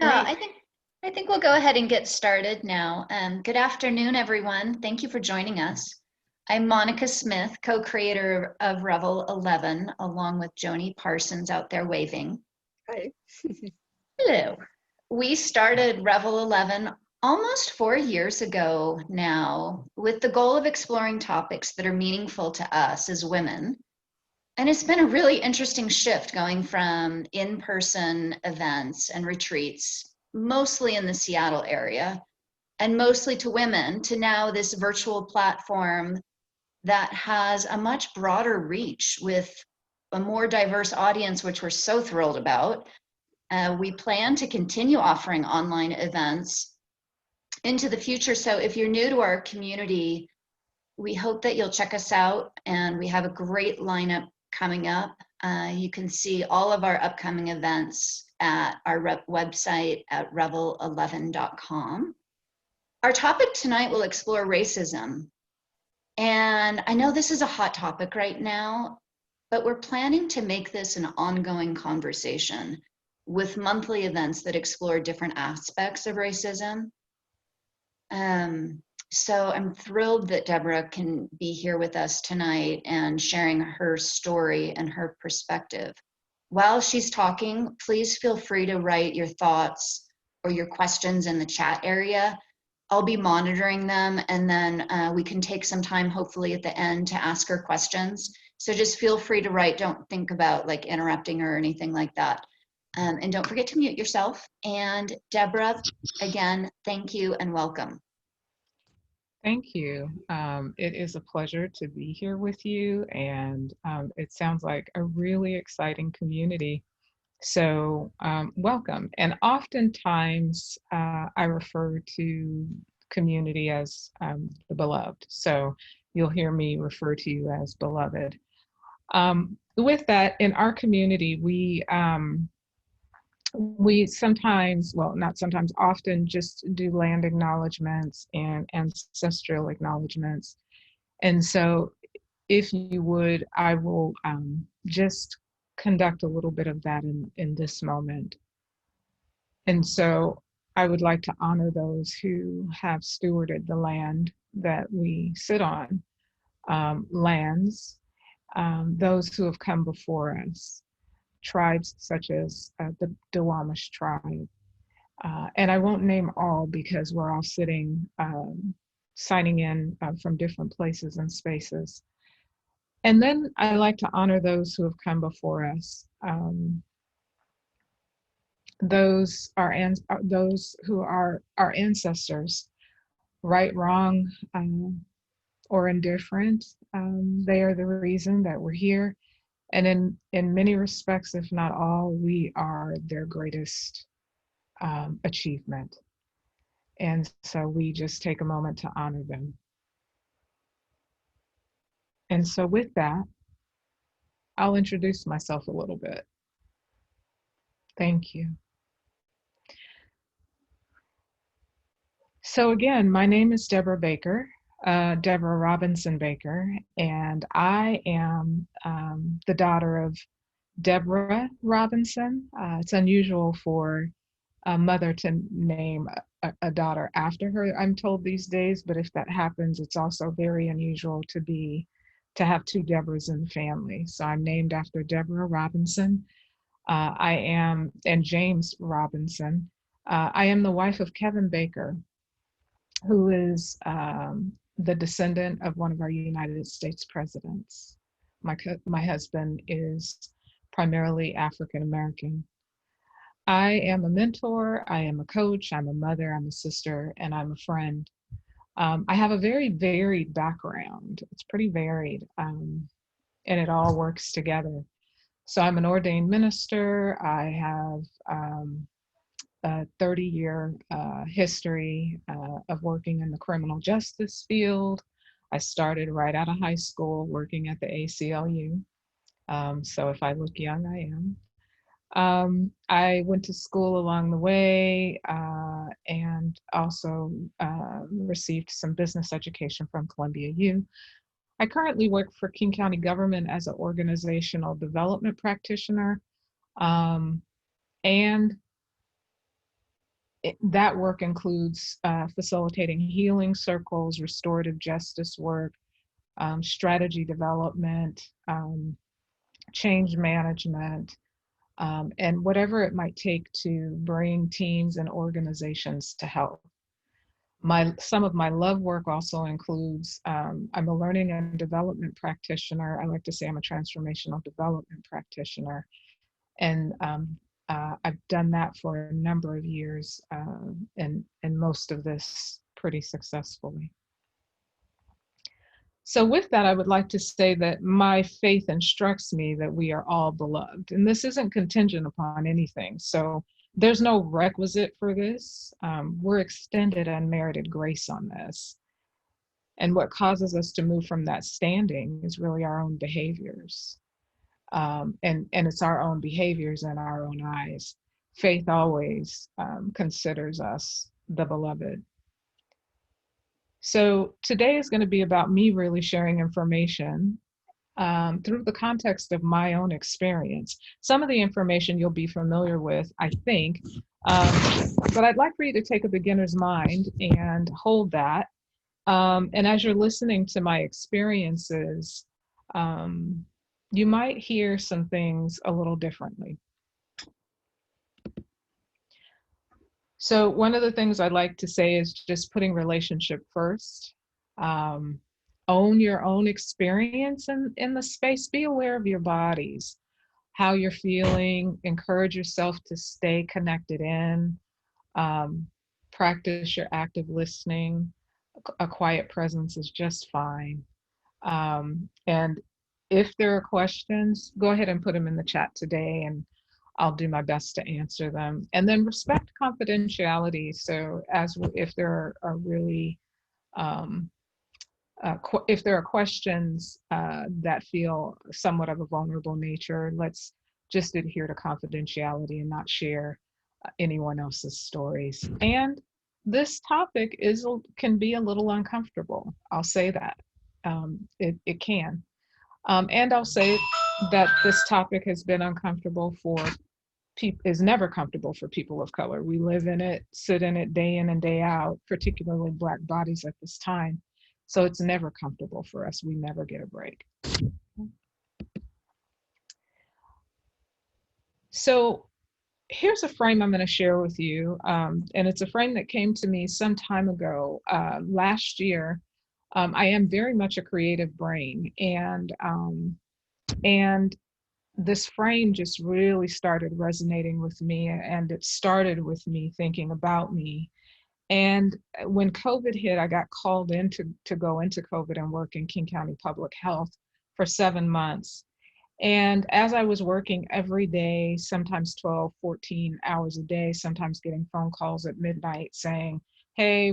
Yeah, Great. I think we'll go ahead and get started now. Good afternoon, everyone. Thank you for joining us. I'm Monica Smith, co-creator of Revel 11, along with Joni Parsons out there waving. Hi. Hello. We started Revel 11 almost 4 years ago now, with the goal of exploring topics that are meaningful to us as women. And it's been a really interesting shift going from in-person events and retreats, mostly in the Seattle area, and mostly to women, to now this virtual platform that has a much broader reach with a more diverse audience, which we're so thrilled about. We plan to continue offering online events into the future. So if you're new to our community, we hope that you'll check us out, and we have a great lineup coming up. You can see all of our upcoming events at our website at revel11.com. Our topic tonight will explore racism. And I know this is a hot topic right now, but we're planning to make this an ongoing conversation with monthly events that explore different aspects of racism. So I'm thrilled that Debra can be here with us tonight and sharing her story and her perspective. While she's talking, please feel free to write your thoughts or your questions in the chat area. I'll be monitoring them, and then we can take some time, hopefully at the end, to ask her questions. So just feel free to write. Don't think about like interrupting her or anything like that. And don't forget to mute yourself. And Debra, again, thank you and welcome. Thank you. It is a pleasure to be here with you, and it sounds like a really exciting community. So welcome. And oftentimes I refer to community as the beloved. So you'll hear me refer to you as beloved. With that, in our community, we sometimes, well, not sometimes, often just do land acknowledgements and ancestral acknowledgements. And so if you would, I will just conduct a little bit of that in this moment. And so I would like to honor those who have stewarded the land that we sit on, lands, those who have come before us, tribes such as the Duwamish tribe. And I won't name all because we're all sitting, signing in from different places and spaces. And then I like to honor those who have come before us. Those who are our ancestors, right, wrong, or indifferent. They are the reason that we're here. And in many respects, if not all, we are their greatest achievement. And so we just take a moment to honor them. And so with that, I'll introduce myself a little bit. Thank you. So again, my name is Debra Baker, Debra Robinson Baker, and I am the daughter of Debra Robinson. It's unusual for a mother to name a daughter after her, I'm told these days, but if that happens, it's also very unusual to have two Debras in the family. So I'm named after Debra Robinson. And James Robinson. I am the wife of Kevin Baker, who is the descendant of one of our United States presidents. My husband is primarily African American. I am a mentor, I am a coach, I'm a mother, I'm a sister, and I'm a friend. I have a very varied background. It's pretty varied, and it all works together. So I'm an ordained minister. I have a 30-year history of working in the criminal justice field. I started right out of high school working at the ACLU. So if I look young, I am. I went to school along the way and also received some business education from Columbia U. I currently work for King County government as an organizational development practitioner. And that work includes facilitating healing circles, restorative justice work, strategy development, change management, and whatever it might take to bring teams and organizations to health. Some of my love work also includes, I'm a learning and development practitioner. I like to say I'm a transformational development practitioner. And I've done that for a number of years, and most of this pretty successfully. So with that, I would like to say that my faith instructs me that we are all beloved, and this isn't contingent upon anything. So there's no requisite for this. We're extended unmerited grace on this. And what causes us to move from that standing is really our own behaviors. And it's our own behaviors in our own eyes. Faith always considers us the beloved. So today is going to be about me really sharing information through the context of my own experience. Some of the information you'll be familiar with, I think, but I'd like for you to take a beginner's mind and hold that. And as you're listening to my experiences, you might hear some things a little differently. So one of the things I'd like to say is just putting relationship first. Own your own experience in the space. Be aware of your bodies, how you're feeling. Encourage yourself to stay connected in. Practice your active listening. A quiet presence is just fine. And if there are questions, go ahead and put them in the chat today, and I'll do my best to answer them. And then respect confidentiality. So if there are really, if there are questions that feel somewhat of a vulnerable nature, let's just adhere to confidentiality and not share anyone else's stories. And this topic can be a little uncomfortable. I'll say that. It can. And I'll say that this topic has been uncomfortable is never comfortable for people of color. We live in it, sit in it day in and day out, particularly Black bodies at this time. So it's never comfortable for us. We never get a break. So here's a frame I'm going to share with you. And it's a frame that came to me some time ago, last year. I am very much a creative brain, and this frame just really started resonating with me, and it started with me thinking about me. And when COVID hit, I got called in to go into COVID and work in King County Public Health for 7 months. And as I was working every day, sometimes 12, 14 hours a day, sometimes getting phone calls at midnight saying, hey,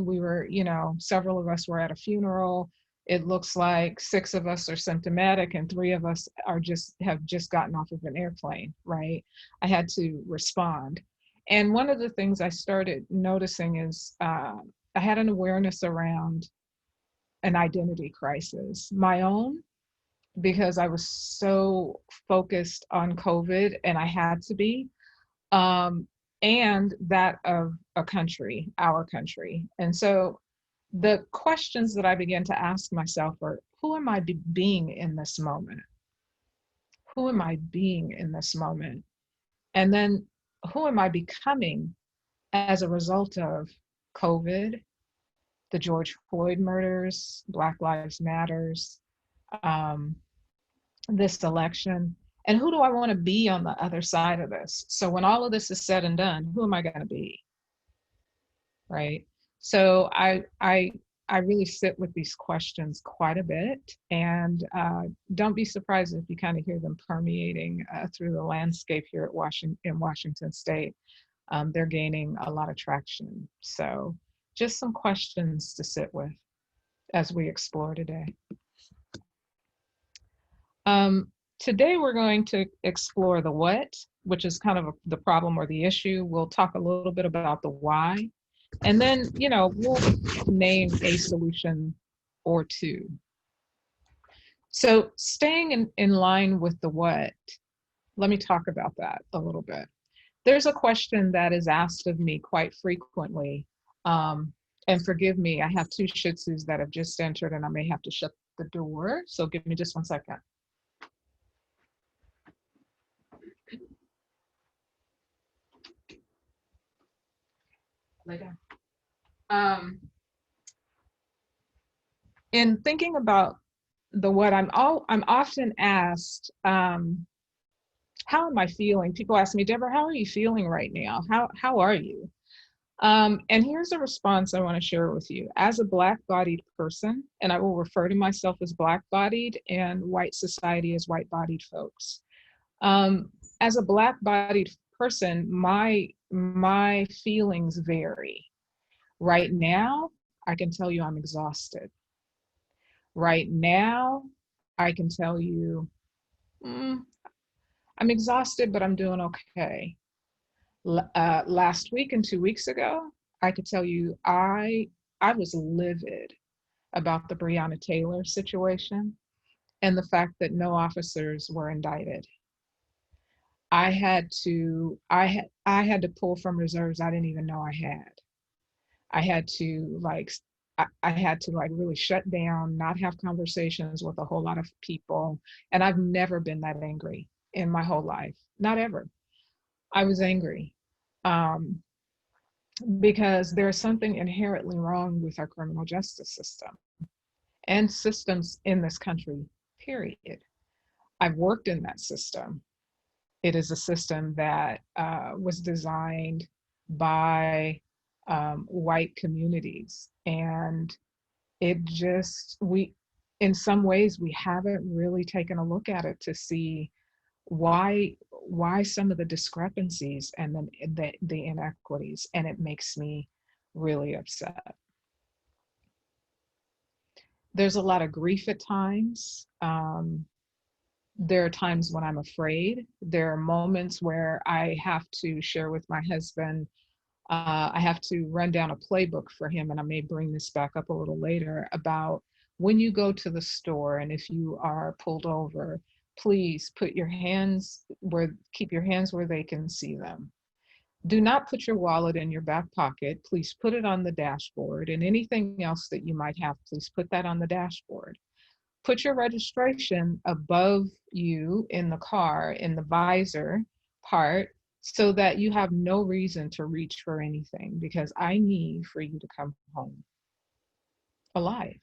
several of us were at a funeral. It looks like 6 of us are symptomatic and 3 of us have just gotten off of an airplane, right? I had to respond. And one of the things I started noticing is I had an awareness around an identity crisis, my own, because I was so focused on COVID, and I had to be, and that of a country, our country. And so the questions that I began to ask myself are, who am I being in this moment? Who am I being in this moment? And then who am I becoming as a result of COVID, the George Floyd murders, Black Lives Matters, this election, and who do I want to be on the other side of this? So when all of this is said and done, who am I going to be? Right? So I really sit with these questions quite a bit, and don't be surprised if you kind of hear them permeating through the landscape here in Washington State. They're gaining a lot of traction. So just some questions to sit with as we explore today. Today we're going to explore the what, which is kind of the problem or the issue. We'll talk a little bit about the why, and then, we'll name a solution or two. So staying in line with the what, let me talk about that a little bit. There's a question that is asked of me quite frequently. And forgive me, I have two Shih Tzus that have just entered and I may have to shut the door. So give me just 1 second. Lay down. In thinking about what I'm often asked, how am I feeling? People ask me, Deborah, how are you feeling right now? How are you? And here's a response I want to share with you. As a Black-bodied person, and I will refer to myself as Black-bodied and white society as white-bodied folks. As a Black-bodied person, my feelings vary. Right now, I can tell you I'm exhausted. Right now, I can tell you I'm exhausted, but I'm doing okay. Last week and 2 weeks ago, I could tell you I was livid about the Breonna Taylor situation and the fact that no officers were indicted. I had to pull from reserves I didn't even know I had. I had to really shut down, not have conversations with a whole lot of people. And I've never been that angry in my whole life, not ever. I was angry because there's something inherently wrong with our criminal justice system and systems in this country, period. I've worked in that system. It is a system that was designed by white communities. And in some ways, we haven't really taken a look at it to see why some of the discrepancies and the inequities, and it makes me really upset. There's a lot of grief at times. There are times when I'm afraid. There are moments where I have to share with my husband. I have to run down a playbook for him, and I may bring this back up a little later, about when you go to the store and if you are pulled over, please keep your hands where they can see them. Do not put your wallet in your back pocket. Please put it on the dashboard, and anything else that you might have, please put that on the dashboard. Put your registration above you in the car, in the visor part, so that you have no reason to reach for anything, because I need for you to come home alive.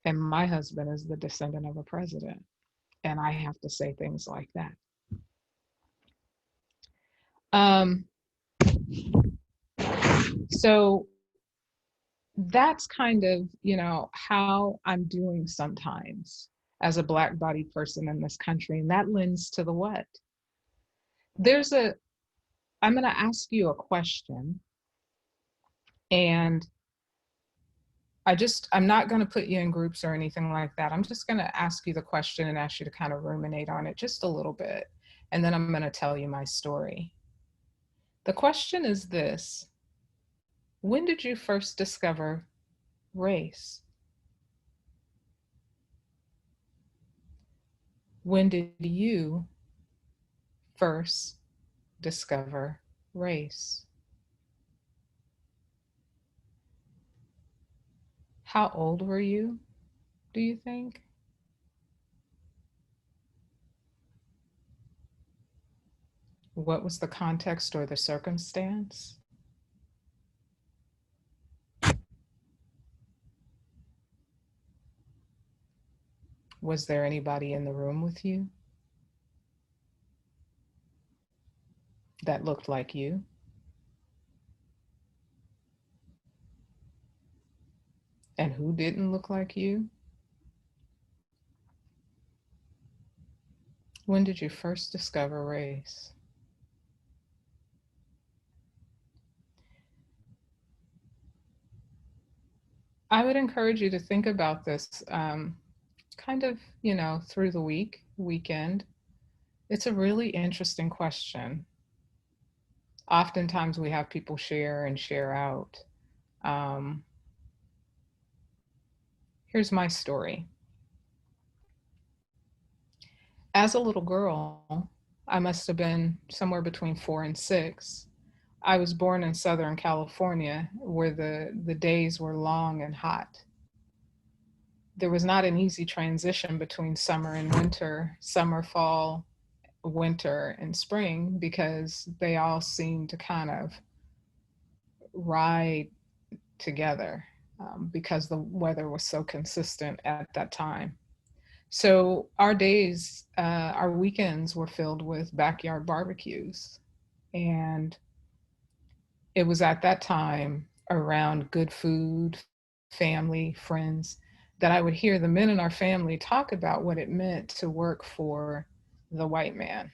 And my husband is the descendant of a president, and I have to say things like that. So that's kind of, how I'm doing sometimes as a Black-bodied person in this country. And that lends to the what? I'm going to ask you a question, and I'm not going to put you in groups or anything like that. I'm just going to ask you the question and ask you to kind of ruminate on it just a little bit. And then I'm going to tell you my story. The question is this: when did you first discover race? When did you first discover race? How old were you, do you think? What was the context or the circumstance? Was there anybody in the room with you that looked like you? And who didn't look like you? When did you first discover race? I would encourage you to think about this kind of, through the weekend. It's a really interesting question. Oftentimes we have people share and share out. Here's my story. As a little girl, I must have been somewhere between 4 and 6. I was born in Southern California, where the days were long and hot. There was not an easy transition between summer and winter, summer, fall, winter, and spring, because they all seemed to kind of ride together, because the weather was so consistent at that time. So our days, our weekends were filled with backyard barbecues. And it was at that time, around good food, family, friends, that I would hear the men in our family talk about what it meant to work for the white man.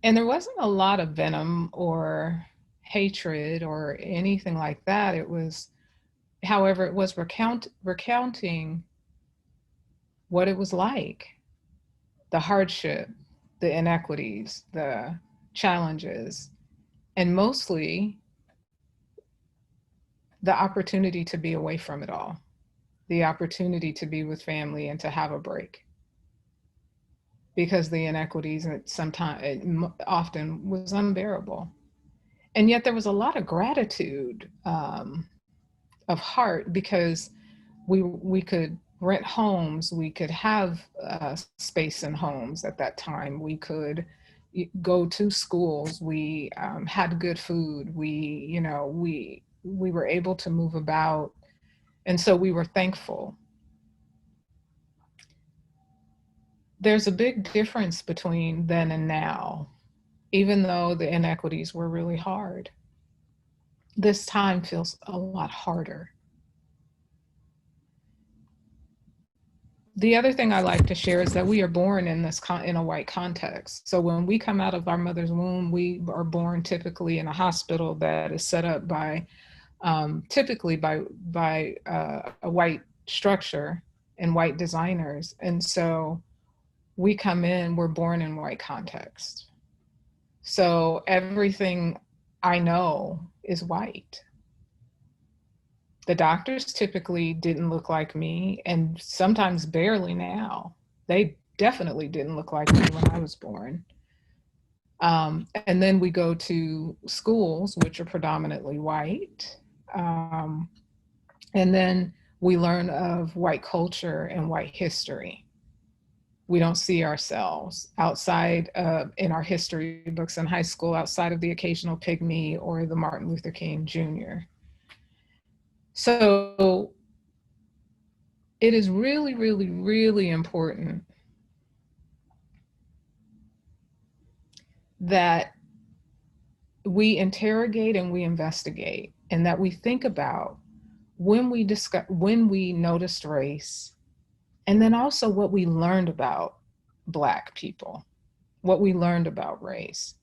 And there wasn't a lot of venom or hatred or anything like that. It was, however, it was recounting what it was like, the hardship, the inequities, the challenges, and mostly the opportunity to be away from it all, the opportunity to be with family and to have a break. Because the inequities, and sometimes, it often was unbearable. And yet there was a lot of gratitude, of heart, because we could rent homes, we could have space in homes at that time, we could go to schools, we had good food, we were able to move about, and so we were thankful. There's a big difference between then and now, even though the inequities were really hard. This time feels a lot harder. The other thing I like to share is that we are born in in a white context. So when we come out of our mother's womb, we are born typically in a hospital that is set up by, typically by a white structure and white designers. And so we come in, we're born in white context. So everything I know is white. The doctors typically didn't look like me, and sometimes barely now. They definitely didn't look like me when I was born. And then we go to schools, which are predominantly white. And then we learn of white culture and white history. We don't see ourselves outside in our history books in high school, outside of the occasional pygmy or the Martin Luther King Jr. So it is really, really, really important that we interrogate and we investigate, and that we think about when we noticed race, and then also what we learned about Black people, what we learned about race.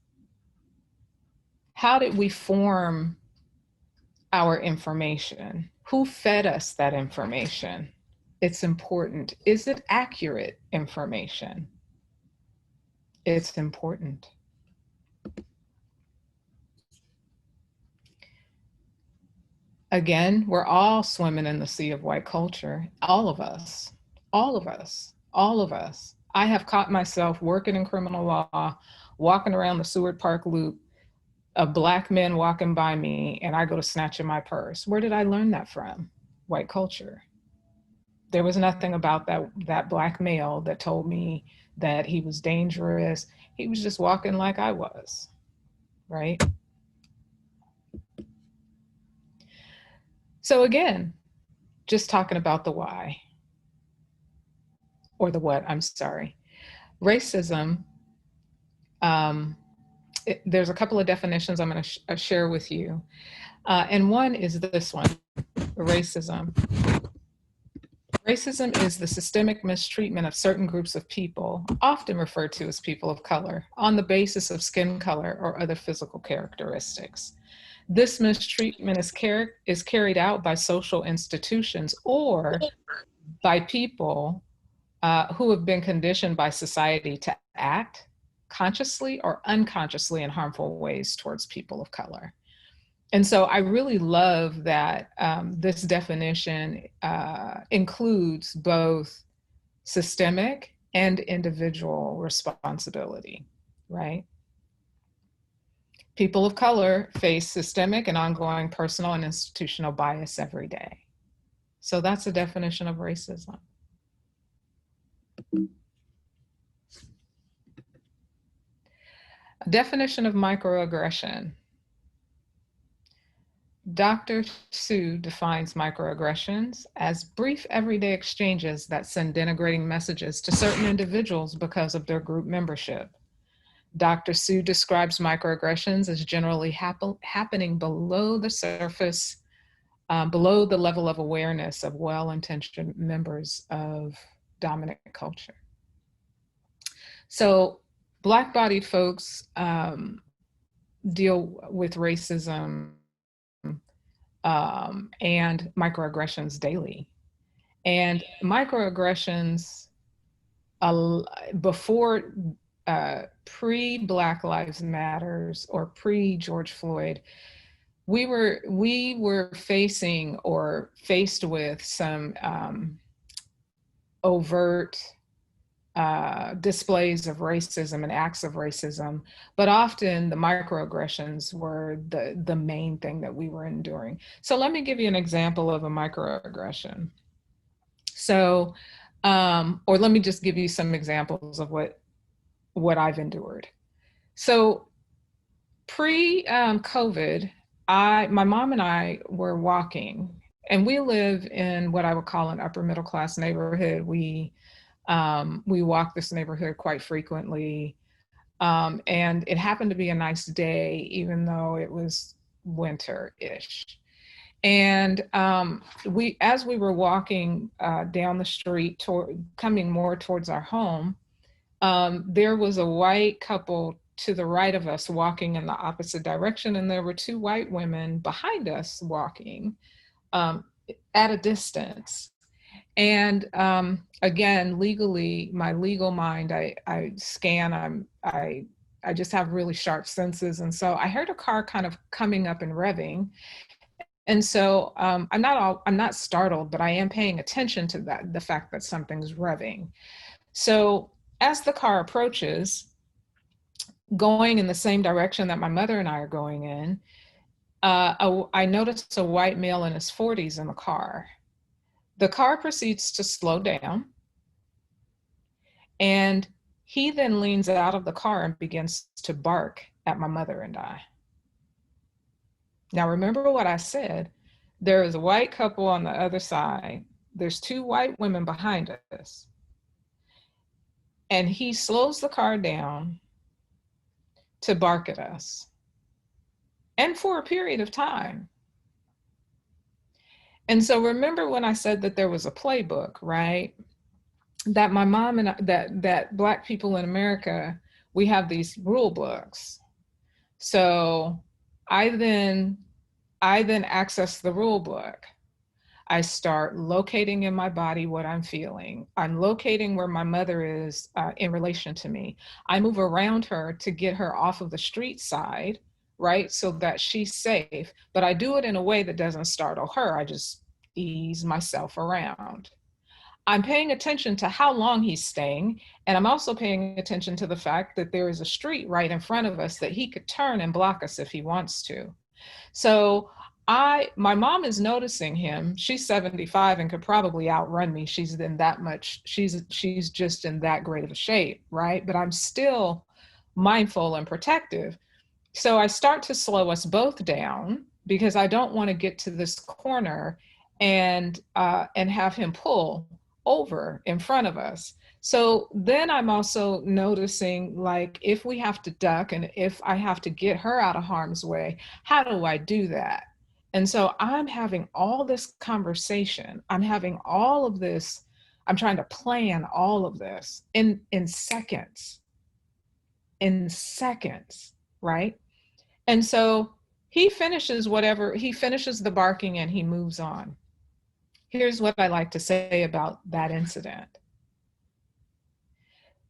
How did we form our information? Who fed us that information? It's important. Is it accurate information? It's important. Again, we're all swimming in the sea of white culture. All of us, all of us, all of us. I have caught myself working in criminal law, walking around the Seward Park Loop, a Black man walking by me, and I go to snatching my purse. Where did I learn that from? White culture. There was nothing about that Black male that told me that he was dangerous. He was just walking like I was, right? So again, just talking about the why, or the what, I'm sorry. Racism, there's a couple of definitions I'm going to share with you. And one is this one, racism. Racism is the systemic mistreatment of certain groups of people, often referred to as people of color, on the basis of skin color or other physical characteristics. This mistreatment is carried out by social institutions or by people who have been conditioned by society to act consciously or unconsciously in harmful ways towards people of color. And so I really love that this definition includes both systemic and individual responsibility, right? People of color face systemic and ongoing personal and institutional bias every day. So that's the definition of racism. A definition of microaggression. Dr. Sue defines microaggressions as brief everyday exchanges that send denigrating messages to certain individuals because of their group membership. Dr. Sue describes microaggressions as generally happening below the surface, below the level of awareness of well-intentioned members of dominant culture. So Black-bodied folks deal with racism and microaggressions daily. And microaggressions before pre-Black Lives Matters or pre-George Floyd, we were facing or faced with some overt displays of racism and acts of racism, but often the microaggressions were the main thing that we were enduring. So let me give you an example of a microaggression. So, or let me just give you some examples of what I've endured. So pre-COVID, my mom and I were walking, and we live in what I would call an upper middle class neighborhood. We walk this neighborhood quite frequently. And it happened to be a nice day, even though it was winter-ish. And as we were walking down the street, coming more towards our home, there was a white couple to the right of us walking in the opposite direction, and there were two white women behind us walking at a distance. And again, legally, my legal mind, I scan, I just have really sharp senses. And so I heard a car kind of coming up and revving. And so I'm not startled, but I am paying attention to the fact that something's revving. So as the car approaches, going in the same direction that my mother and I are going in, I noticed a white male in his 40s in the car. The car proceeds to slow down, and he then leans out of the car and begins to bark at my mother and I. Now, remember what I said. There is a white couple on the other side. There's two white women behind us. And he slows the car down to bark at us, and for a period of time. And so remember when I said that there was a playbook, right? That my mom and that Black people in America, we have these rule books. So I then access the rule book. I start locating in my body what I'm feeling. I'm locating where my mother is in relation to me. I move around her to get her off of the street side, right? So that she's safe, but I do it in a way that doesn't startle her. I just ease myself around. I'm paying attention to how long he's staying, and I'm also paying attention to the fact that there is a street right in front of us that he could turn and block us if he wants to. So my mom is noticing him. She's 75 and could probably outrun me. She's just in that great of a shape, right? But I'm still mindful and protective. So I start to slow us both down because I don't want to get to this corner and have him pull over in front of us. So then I'm also noticing, like, if we have to duck and if I have to get her out of harm's way, how do I do that? And so I'm having all this conversation. I'm having all of this. I'm trying to plan all of this in seconds, right? And so he finishes the barking and he moves on. Here's what I like to say about that incident.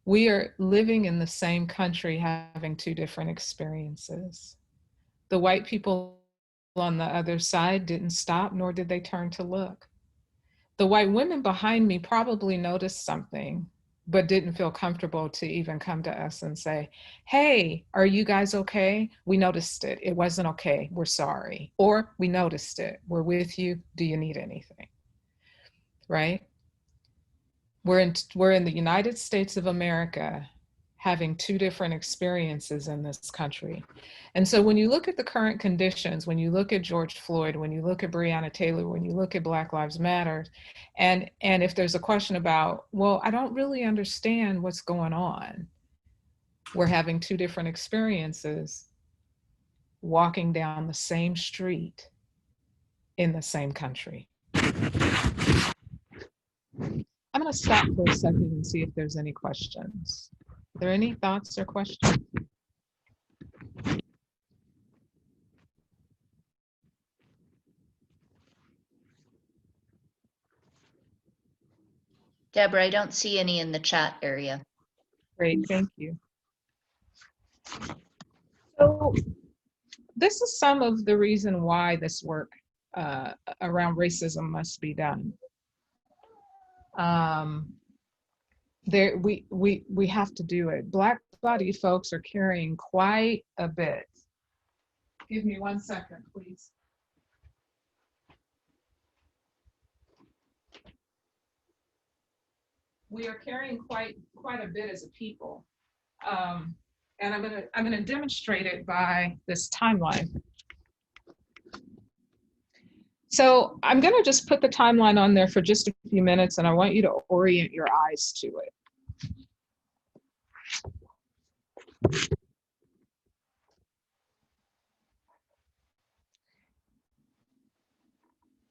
We are living in the same country, having two different experiences. The white people on the other side didn't stop, nor did they turn to look. The white women behind me probably noticed something, but didn't feel comfortable to even come to us and say, hey, are you guys okay? We noticed it. It wasn't okay. We're sorry. Or we noticed it. We're with you. Do you need anything? Right? We're in the United States of America having two different experiences in this country. And so when you look at the current conditions, when you look at George Floyd, when you look at Breonna Taylor, when you look at Black Lives Matter, and if there's a question about, well, I don't really understand what's going on, we're having two different experiences walking down the same street in the same country. I'm going to stop for a second and see if there's any questions. Are there any thoughts or questions? Debra, I don't see any in the chat area. Great, thank you. So this is some of the reason why this work around racism must be done. We have to do it. Black-bodied folks are carrying quite a bit. Give me 1 second, please. We are carrying quite a bit as a people, and I'm gonna demonstrate it by this timeline. So I'm gonna just put the timeline on there for just a few minutes, and I want you to orient your eyes to it.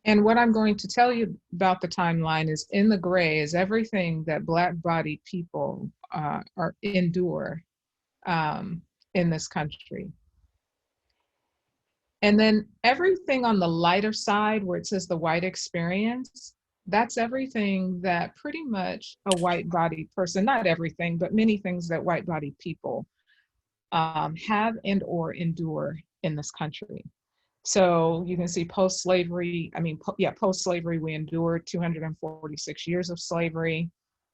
And what I'm going to tell you about the timeline is in the gray is everything that Black-bodied people endure in this country. And then everything on the lighter side where it says the white experience, that's everything that pretty much a white-bodied person, not everything, but many things that white-bodied people have and or endure in this country. So you can see post-slavery, post-slavery, we endured 246 years of slavery.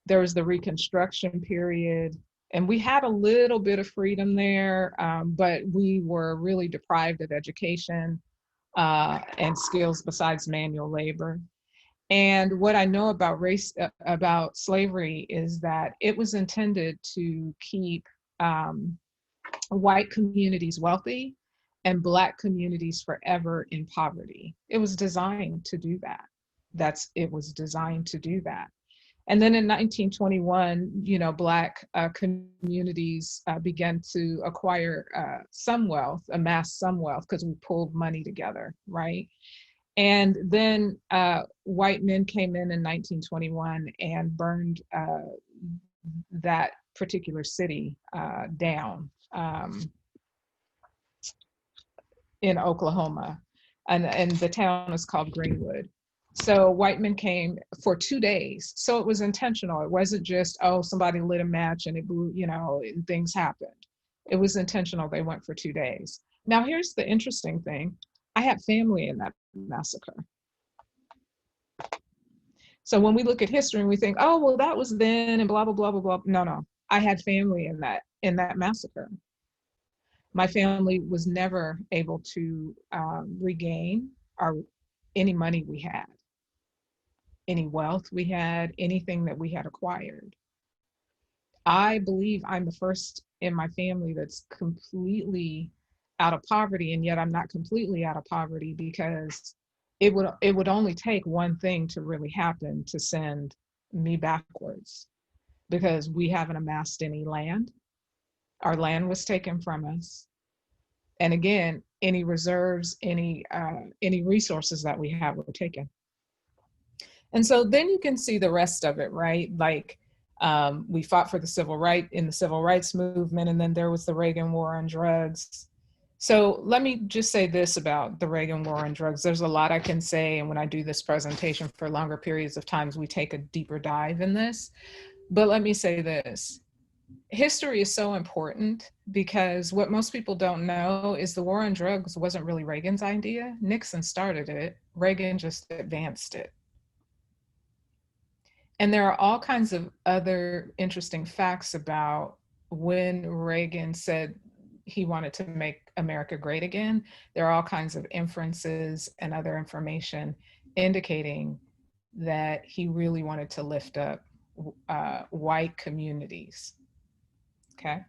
There was the Reconstruction period, and we had a little bit of freedom there, but we were really deprived of education and skills besides manual labor. And what I know about about slavery is that it was intended to keep white communities wealthy and Black communities forever in poverty. It was designed to do that. It was designed to do that. And then in 1921, Black communities began to acquire some wealth, amass some wealth, because we pulled money together, right? And then white men came in 1921 and burned that particular city down. In Oklahoma, and the town is called Greenwood. So white men came for 2 days. So it was intentional. It wasn't just, oh, somebody lit a match and it blew, and things happened. It was intentional. They went for 2 days. Now, here's the interesting thing. I had family in that massacre. So when we look at history and we think, oh, well, that was then and blah, blah, blah, blah, blah. No. I had family in that massacre. My family was never able to regain any money we had, any wealth we had, anything that we had acquired. I believe I'm the first in my family that's completely out of poverty, and yet I'm not completely out of poverty because it would only take one thing to really happen to send me backwards, because we haven't amassed any land. Our land was taken from us. And again, any reserves, any resources that we have were taken. And so then you can see the rest of it, right? Like we fought for the civil rights movement, and then there was the Reagan War on drugs. So let me just say this about the Reagan War on drugs. There's a lot I can say, and when I do this presentation for longer periods of times, we take a deeper dive in this. But let me say this. History is so important because what most people don't know is the war on drugs wasn't really Reagan's idea. Nixon started it. Reagan just advanced it. And there are all kinds of other interesting facts about when Reagan said he wanted to make America great again. There are all kinds of inferences and other information indicating that he really wanted to lift up white communities. Okay.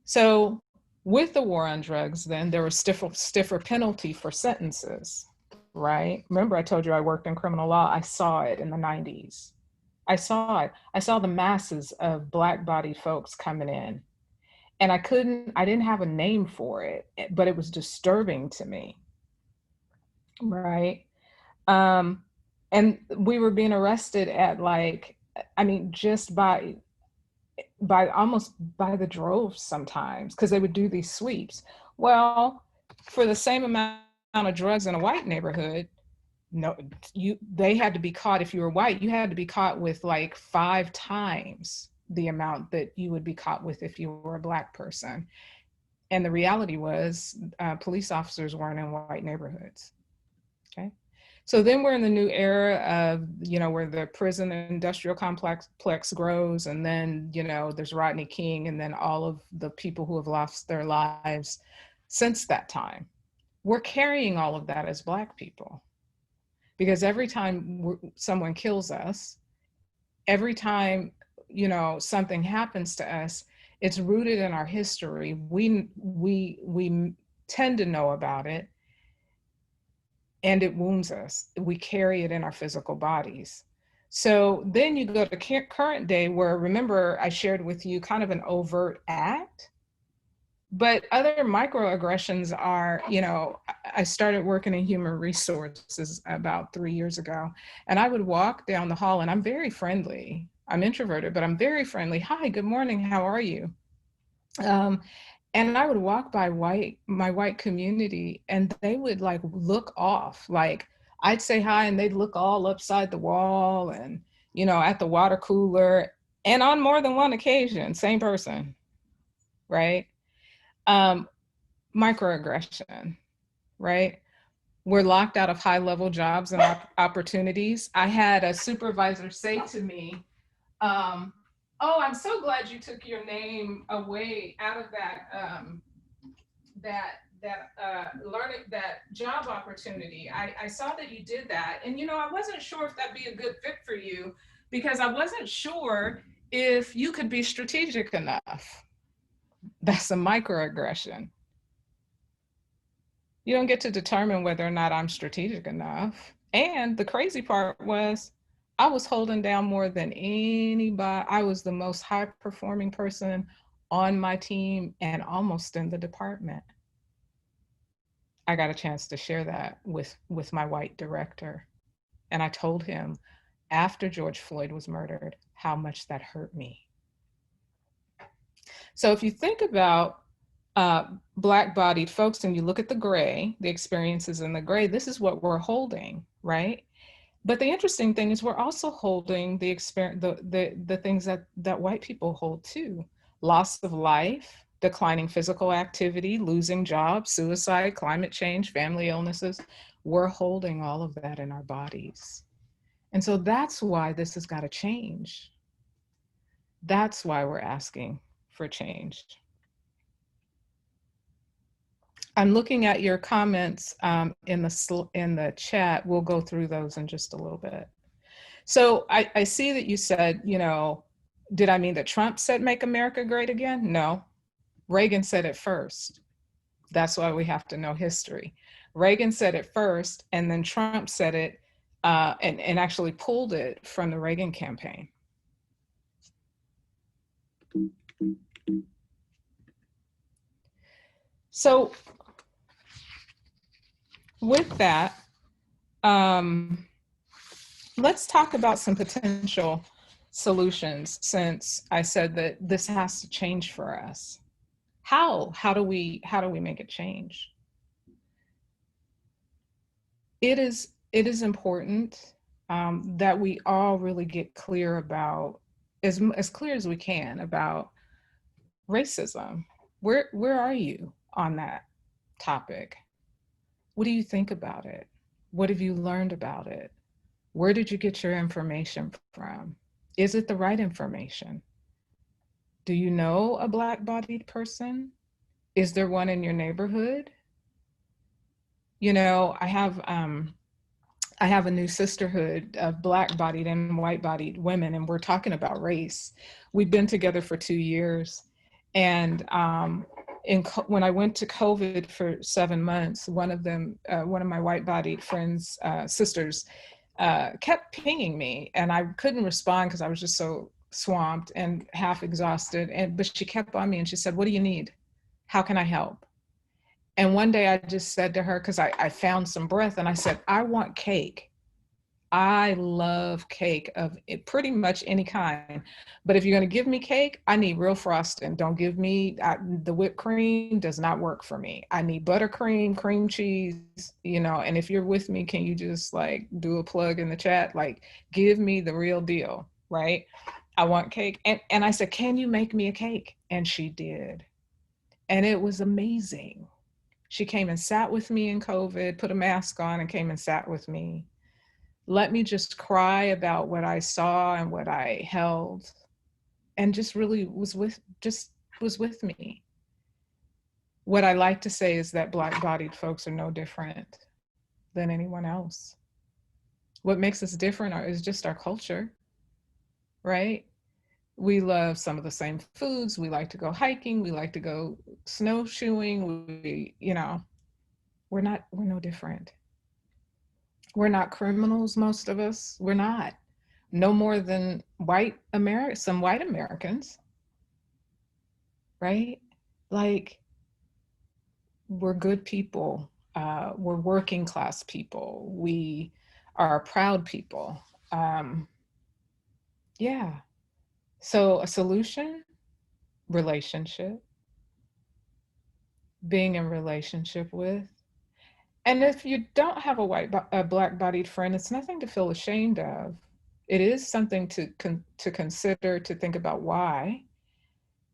So with the war on drugs, then there was stiffer penalty for sentences, right? Remember, I told you I worked in criminal law. I saw it in the 90s. I saw it. I saw the masses of Black-bodied folks coming in. And I didn't have a name for it, but it was disturbing to me, right? And we were being arrested at like, I mean, just by almost by the droves sometimes, because they would do these sweeps. Well, for the same amount of drugs in a white neighborhood, no, they had to be caught. If you were white, you had to be caught with like 5 times the amount that you would be caught with if you were a Black person. And the reality was police officers weren't in white neighborhoods. Okay. So then we're in the new era of, where the prison industrial complex grows, and then, there's Rodney King, and then all of the people who have lost their lives since that time. We're carrying all of that as Black people, because every time someone kills us, every time, something happens to us, it's rooted in our history. We tend to know about it, and it wounds us. We carry it in our physical bodies. So then you go to current day, where, remember, I shared with you kind of an overt act, but other microaggressions are, I started working in human resources about 3 years ago, and I would walk down the hall, and I'm very friendly. I'm introverted, but I'm very friendly. Hi, good morning, how are you? And I would walk by my white community, and they would like look off. Like I'd say hi, and they'd look all upside the wall, and, at the water cooler, and on more than one occasion, same person, right? Microaggression, right? We're locked out of high-level jobs and opportunities. I had a supervisor say to me, oh, I'm so glad you took your name away out of that job opportunity. I saw that you did that, and I wasn't sure if that'd be a good fit for you, because I wasn't sure if you could be strategic enough. That's a microaggression. You don't get to determine whether or not I'm strategic enough. And the crazy part was, I was holding down more than anybody. I was the most high performing person on my team and almost in the department. I got a chance to share that with my white director. And I told him, after George Floyd was murdered, how much that hurt me. So if you think about Black-bodied folks, and you look at the gray, the experiences in the gray, this is what we're holding, right? But the interesting thing is, we're also holding the things that white people hold too: loss of life, declining physical activity, losing jobs, suicide, climate change, family illnesses. We're holding all of that in our bodies. And so that's why this has got to change. That's why we're asking for change. I'm looking at your comments in the chat. We'll go through those in just a little bit. So I see that you said, did I mean that Trump said make America great again? No, Reagan said it first. That's why we have to know history. Reagan said it first, and then Trump said it and actually pulled it from the Reagan campaign. So with that, let's talk about some potential solutions, since I said that this has to change for us. How do we make it change? It is important that we all really get clear about, as clear as we can, about racism. Where are you on that topic? What do you think about it? What have you learned about it? Where did you get your information from? Is it the right information? Do you know a Black-bodied person? Is there one in your neighborhood? You know, I have a new sisterhood of Black-bodied and white-bodied women, and we're talking about race. We've been together for 2 years, and when I went to COVID for 7 months, one of my white-bodied friends, sisters, kept pinging me, and I couldn't respond because I was just so swamped and half exhausted. But she kept on me, and she said, "What do you need? How can I help?" And one day I just said to her, because I found some breath, and I said, "I want cake. I love cake of pretty much any kind. But if you're going to give me cake, I need real frosting. Don't give me the whipped cream does not work for me. I need buttercream, cream cheese, you know, and if you're with me, can you just like do a plug in the chat? Like, give me the real deal, right? I want cake." And I said, "Can you make me a cake?" And she did. And it was amazing. She came and sat with me in COVID, put a mask on and came and sat with me. Let me just cry about what I saw and what I held, and just really was with me. What I like to say is that Black-bodied folks are no different than anyone else. What makes us different is just our culture, right? We love some of the same foods. We like to go hiking. We like to go snowshoeing. We're no different. We're not criminals, most of us. We're not. No more than some white Americans, right? Like, we're good people. We're working class people. We are proud people. Yeah. So a solution, relationship, being in relationship with. And if you don't have a Black-bodied friend, it's nothing to feel ashamed of. It is something to consider, to think about why.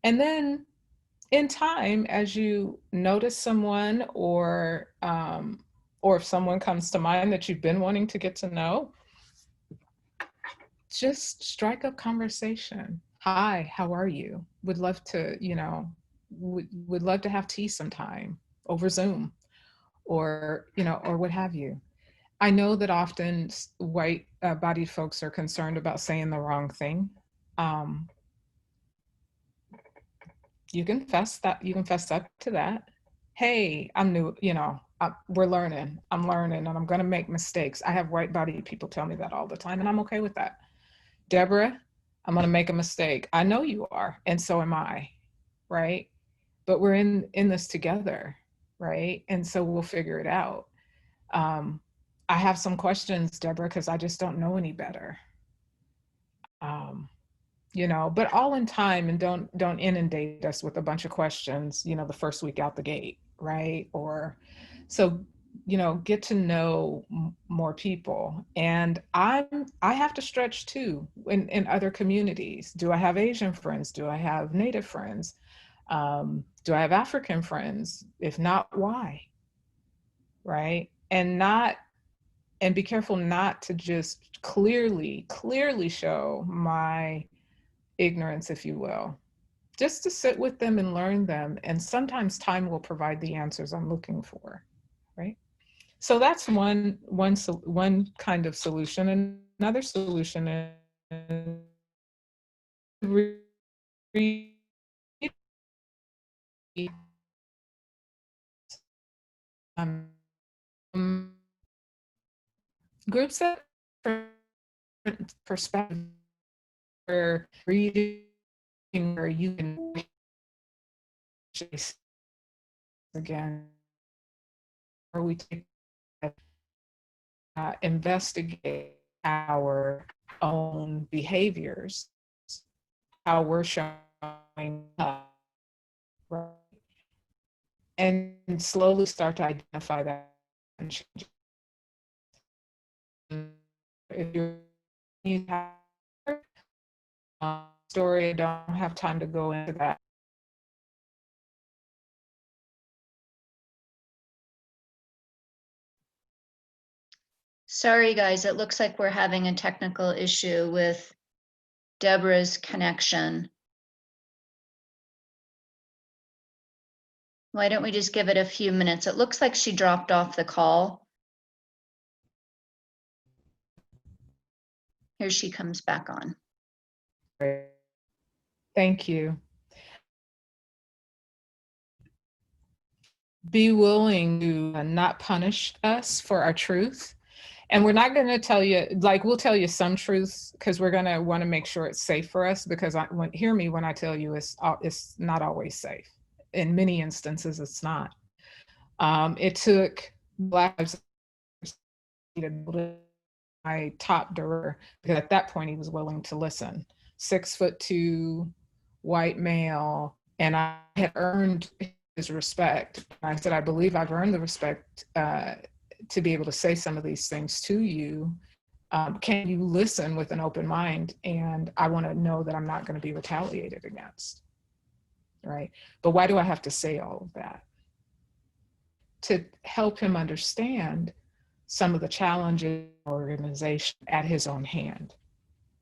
And then in time, as you notice someone, or if someone comes to mind that you've been wanting to get to know, just strike up conversation. "Hi, how are you? Would love to, would love to have tea sometime over Zoom," or what have you. I know that often white bodied folks are concerned about saying the wrong thing. Um, you can fess up to that. "Hey, I'm new, we're learning. I'm learning and I'm going to make mistakes." I have white bodied people tell me that all the time, and I'm okay with that. "Debra, I'm going to make a mistake." "I know you are, and so am I," right? But we're in this together, right? And so we'll figure it out. I have some questions, Debra, because I just don't know any better. Um, but all in time, and don't inundate us with a bunch of questions, the first week out the gate, right? Or so, get to know more people. And I have to stretch too in other communities. Do I have Asian friends? Do I have Native friends? Do I have African friends? If not, why? Right? And be careful not to just clearly show my ignorance, if you will, just to sit with them and learn them. And sometimes time will provide the answers I'm looking for, right? So that's one kind of solution. Another solution is um, groups that perspective, where reading, where you can again, or we take investigate our own behaviors, how we're showing up, right? And slowly start to identify that. If you have a story, I don't have time to go into that. Sorry, guys, it looks like we're having a technical issue with Debra's connection. Why don't we just give it a few minutes? It looks like she dropped off the call. Here she comes back on. Thank you. Be willing to not punish us for our truth. And we're not going to tell you, like, we'll tell you some truths because we're going to want to make sure it's safe for us, because hear me when I tell you it's not always safe. In many instances, it's not. It took Black lives to build my top director, because at that point he was willing to listen. 6'2" white male, and I had earned his respect. I said, I believe I've earned the respect to be able to say some of these things to you. Can you listen with an open mind? And I want to know that I'm not going to be retaliated against, right? But why do I have to say all of that? To help him understand some of the challenges of the organization at his own hand,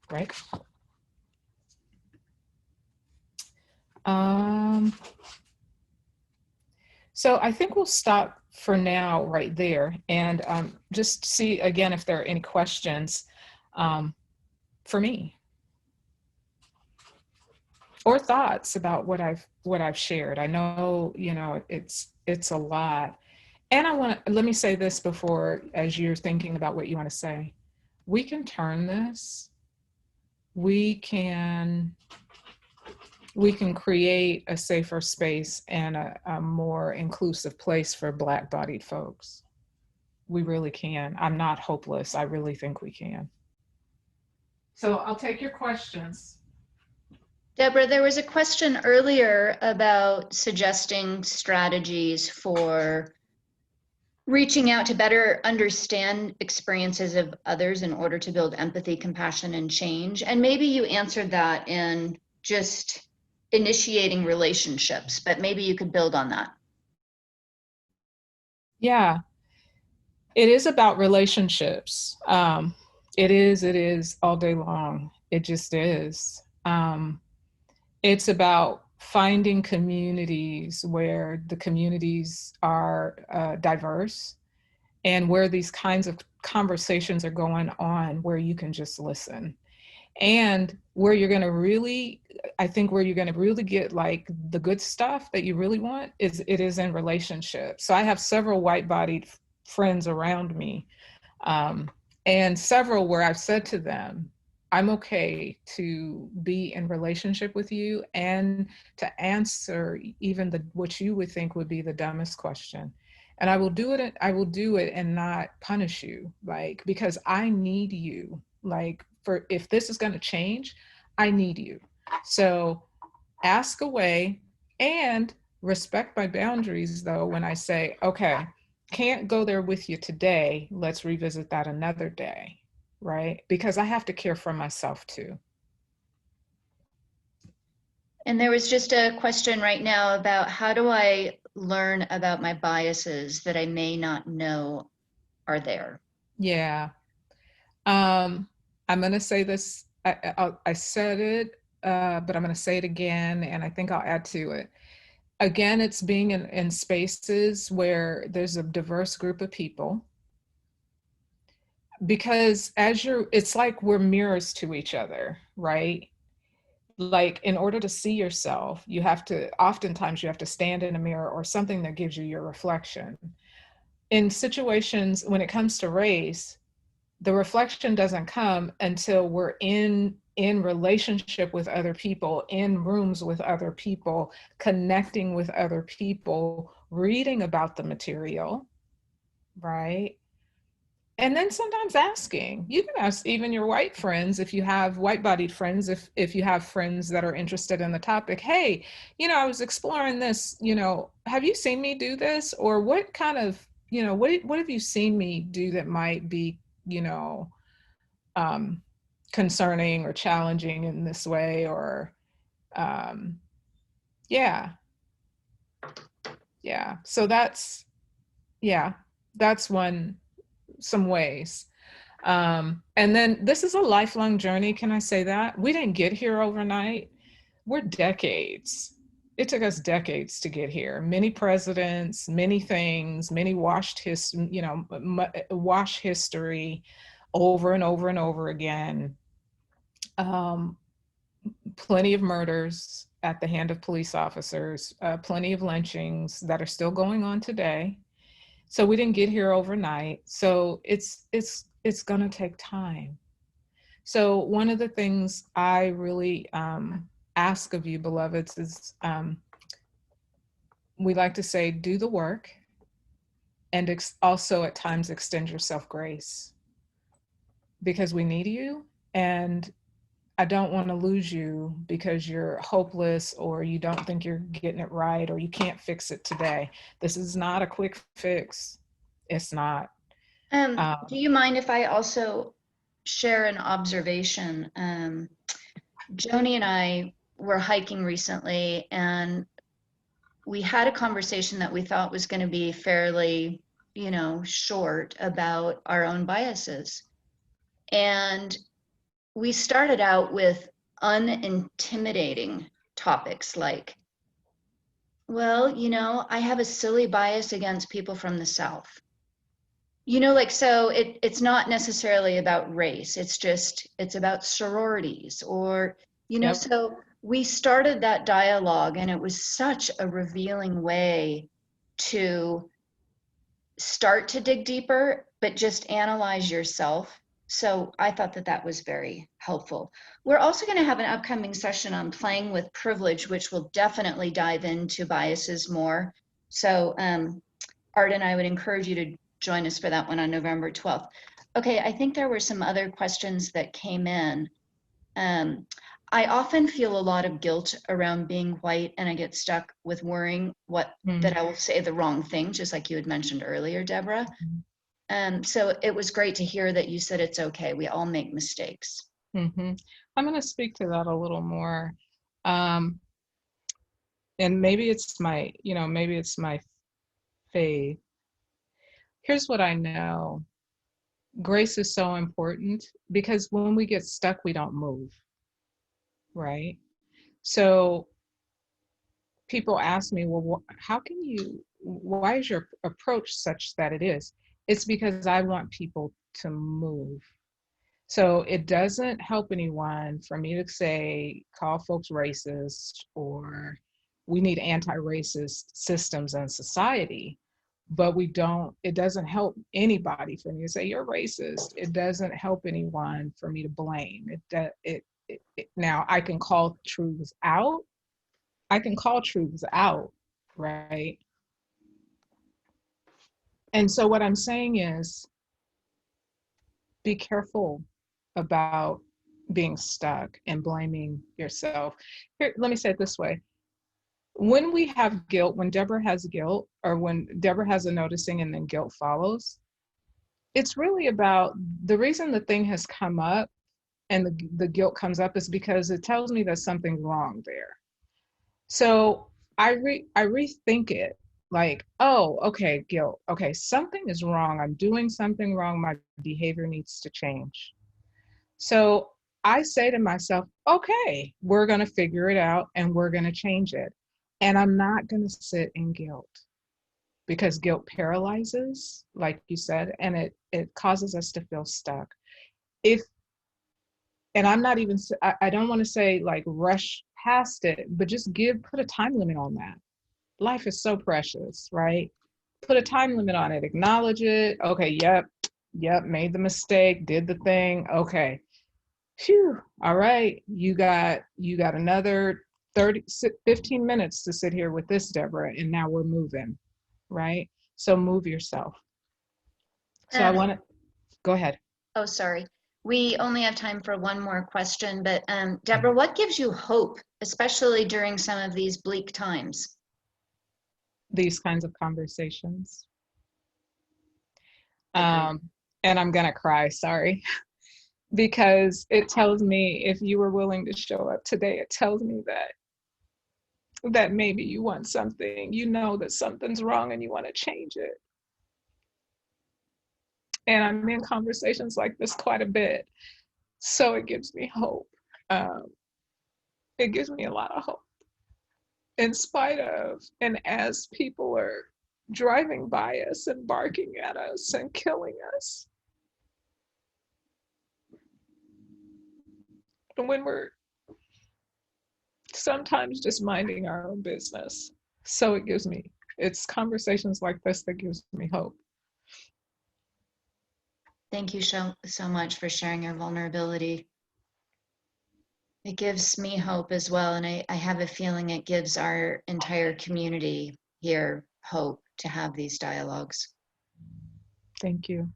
right? So I think we'll stop for now right there, and just see again if there are any questions for me, or thoughts about what I've shared. I know, you know, it's a lot. And let me say this before, as you're thinking about what you want to say, we can turn this, we can create a safer space and a more inclusive place for Black-bodied folks. We really can. I'm not hopeless. I really think we can. So I'll take your questions. Debra, there was a question earlier about suggesting strategies for reaching out to better understand experiences of others in order to build empathy, compassion, and change. And maybe you answered that in just initiating relationships, but maybe you could build on that. Yeah, it is about relationships. It is all day long. It just is. It's about finding communities where the communities are diverse, and where these kinds of conversations are going on, where you can just listen. And where you're going to really, I think where you're going to really get like the good stuff that you really want is in relationships. So I have several white-bodied friends around me, and several where I've said to them, I'm okay to be in relationship with you and to answer even what you would think would be the dumbest question. And I will do it and not punish you, like, because I need you. Like, for if this is going to change, I need you. So ask away and respect my boundaries, though, when I say, okay, can't go there with you today, let's revisit that another day, right? Because I have to care for myself too. And there was just a question right now about how do I learn about my biases that I may not know are there? Yeah. I'm going to say this, I said it, but I'm going to say it again, and I think I'll add to it. Again, it's being in spaces where there's a diverse group of people, because it's like we're mirrors to each other, right? Like, in order to see yourself, oftentimes you have to stand in a mirror or something that gives you your reflection. In situations, when it comes to race, the reflection doesn't come until we're in relationship with other people, in rooms with other people, connecting with other people, reading about the material, right? And then sometimes asking. You can ask even your white friends, if you have white-bodied friends, if you have friends that are interested in the topic. Hey, I was exploring this, have you seen me do this? Or what kind of, what have you seen me do that might be, concerning or challenging in this way? Or yeah. So that's some ways. And then this is a lifelong journey. Can I say that? We didn't get here overnight. We're decades. It took us decades to get here. Many presidents, many things, many wash history over and over and over again. Um, Plenty of murders at the hand of police officers, plenty of lynchings that are still going on today. So we didn't get here overnight. So it's going to take time. So one of the things I really ask of you, beloveds, is we like to say, do the work, and also at times extend yourself grace, because we need you. And I don't want to lose you because you're hopeless, or you don't think you're getting it right, or you can't fix it today. This is not a quick fix. It's not. Do you mind if I also share an observation? Joni and I were hiking recently, and we had a conversation that we thought was going to be fairly, short, about our own biases. And we started out with unintimidating topics like, well, I have a silly bias against people from the South. So it's not necessarily about race. It's about sororities, or, Yep. so we started that dialogue, and it was such a revealing way to start to dig deeper, but just analyze yourself. So I thought that was very helpful. We're also going to have an upcoming session on playing with privilege, which will definitely dive into biases more. So Art and I would encourage you to join us for that one on November 12th. Okay, I think there were some other questions that came in. I often feel a lot of guilt around being white, and I get stuck with worrying that I will say the wrong thing, just like you had mentioned earlier, Deborah. So it was great to hear that you said it's okay. We all make mistakes. I'm going to speak to that a little more. And maybe it's my faith. Here's what I know. Grace is so important, because when we get stuck, we don't move, right? So people ask me, well, why is your approach such that it is? It's because I want people to move. So it doesn't help anyone for me to say, call folks racist, or we need anti-racist systems in society. But it doesn't help anybody for me to say you're racist. It doesn't help anyone for me to blame. Now I can call truths out. Right? And so what I'm saying is, be careful about being stuck and blaming yourself. Here, let me say it this way. When we have guilt, when Deborah has guilt, or when Deborah has a noticing and then guilt follows, it's really about the reason the thing has come up and the guilt comes up is because it tells me there's something wrong there. So I rethink it, like, oh, okay, guilt. Okay, something is wrong. I'm doing something wrong. My behavior needs to change. So I say to myself, okay, we're going to figure it out and we're going to change it. And I'm not going to sit in guilt, because guilt paralyzes, like you said, and it causes us to feel stuck. And I'm not even, I don't want to say like rush past it, but just put a time limit on that. Life is so precious, right? Put a time limit on it, acknowledge it. Okay, yep, made the mistake, did the thing. Okay, phew, all right, you got another 15 minutes to sit here with this, Deborah, and now we're moving, right? So move yourself. So I want to, go ahead. Oh, sorry. We only have time for one more question, but Deborah, what gives you hope, especially during some of these bleak times? These kinds of conversations. And I'm going to cry, sorry. Because it tells me, if you were willing to show up today, it tells me that maybe you want something, that something's wrong and you want to change it. And I'm in conversations like this quite a bit. So it gives me hope. It gives me a lot of hope. In spite of, and as people are driving by us and barking at us and killing us, and when we're sometimes just minding our own business. So it's conversations like this that gives me hope. Thank you so much for sharing your vulnerability. It gives me hope as well, and I have a feeling it gives our entire community here hope to have these dialogues. Thank you.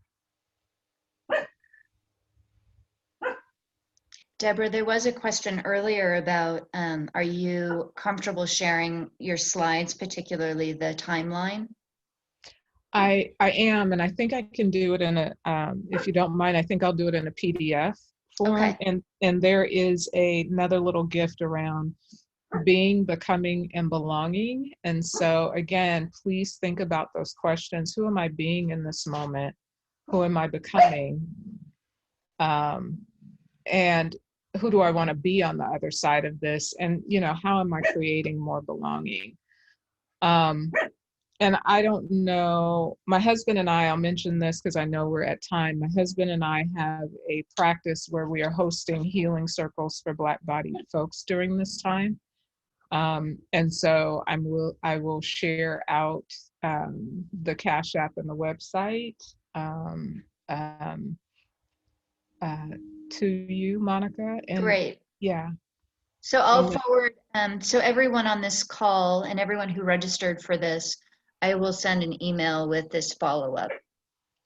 Debra, there was a question earlier about, are you comfortable sharing your slides, particularly the timeline? I am, and I think I can do it in a, if you don't mind, I think I'll do it in a PDF form. Okay. And there is another little gift around being, becoming, and belonging. And so again, please think about those questions. Who am I being in this moment? Who am I becoming? And who do I want to be on the other side of this? And, how am I creating more belonging? And I don't know, my husband and I'll mention this because I know we're at time. My husband and I have a practice where we are hosting healing circles for Black-bodied folks during this time. And so I will share out the Cash App and the website to you, Monica. And Great. yeah. So I'll forward, so everyone on this call and everyone who registered for this, I will send an email with this follow-up.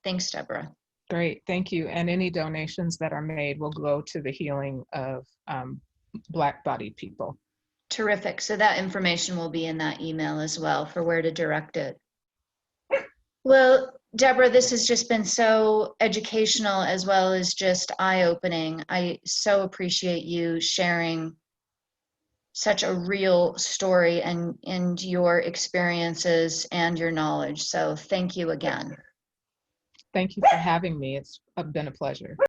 Thanks, Debra. Great, thank you. And any donations that are made will go to the healing of Black-bodied people. Terrific. So that information will be in that email as well for where to direct it. Well, Debra, this has just been so educational as well as just eye-opening. I so appreciate you sharing such a real story and your experiences and your knowledge. So thank you again. Thank you for having me. It's been a pleasure.